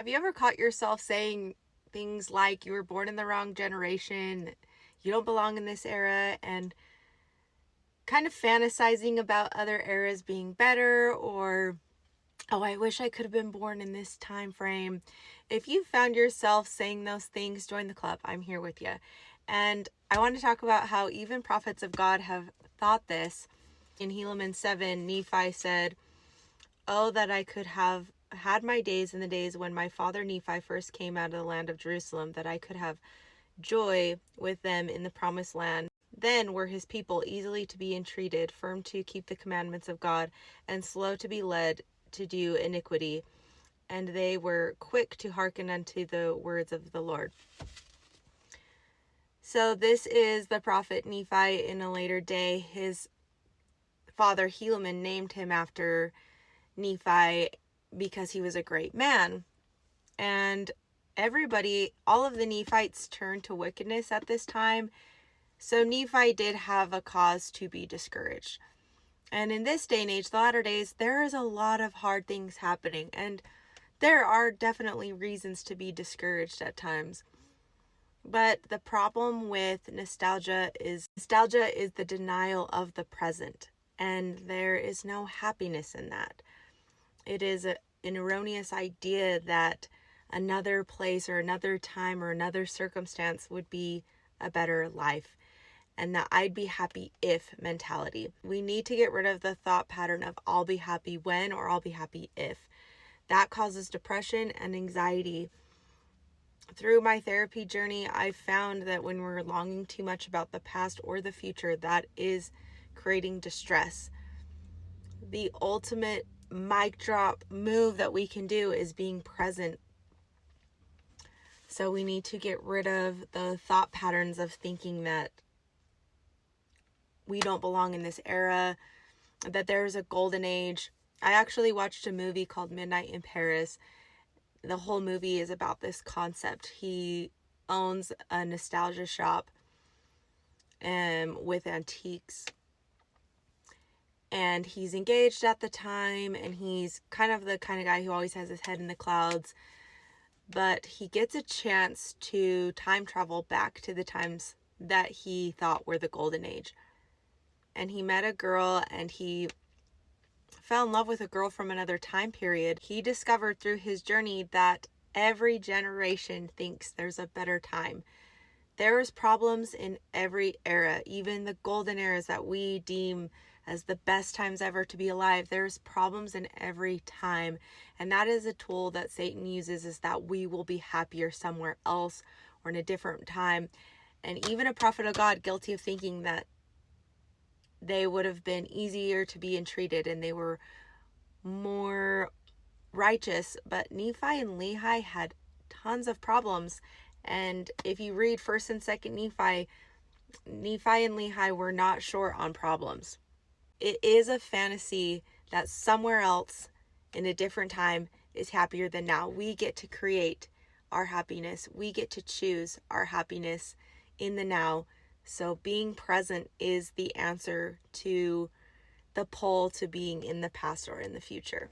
Have you ever caught yourself saying things like you were born in the wrong generation, you don't belong in this era, and kind of fantasizing about other eras being better, or oh, I wish I could have been born in this time frame? If you found yourself saying those things, join the club. I'm here with you. And I want to talk about how even prophets of God have thought this. In Helaman 7, Nephi said, "Oh, that I could have had my days in the days when my father Nephi first came out of the land of Jerusalem, that I could have joy with them in the promised land. Then were his people easily to be entreated, firm to keep the commandments of God, and slow to be led to do iniquity. And they were quick to hearken unto the words of the Lord." So this is the prophet Nephi in a later day. His father Helaman named him after Nephi because he was a great man. And everybody, all of the Nephites turned to wickedness at this time. So Nephi did have a cause to be discouraged. And in this day and age, the latter days, there is a lot of hard things happening. And there are definitely reasons to be discouraged at times. But the problem with nostalgia is the denial of the present. And there is no happiness in that. It is an erroneous idea that another place or another time or another circumstance would be a better life, and that I'd be happy if mentality. We need to get rid of the thought pattern of I'll be happy when or I'll be happy if. That causes depression and anxiety. Through my therapy journey, I've found that when we're longing too much about the past or the future, that is creating distress. The ultimate mic drop move that we can do is being present. So we need to get rid of the thought patterns of thinking that we don't belong in this era, that there's a golden age. I actually watched a movie called Midnight in Paris. The whole movie is about this concept. He owns a nostalgia shop with antiques, and he's engaged at the time, and he's kind of the kind of guy who always has his head in the clouds. But he gets a chance to time travel back to the times that he thought were the golden age. And he met a girl, and he fell in love with a girl from another time period. He discovered through his journey that every generation thinks there's a better time. There's problems in every era, even the golden eras that we deem as the best times ever to be alive. There's problems in every time. And that is a tool that Satan uses, is that we will be happier somewhere else or in a different time. And even a prophet of God guilty of thinking that they would have been easier to be entreated and they were more righteous. But Nephi and Lehi had tons of problems. And if you read 1st and 2nd Nephi, Nephi and Lehi were not short on problems. It is a fantasy that somewhere else in a different time is happier than now. We get to create our happiness. We get to choose our happiness in the now. So being present is the answer to the pull to being in the past or in the future.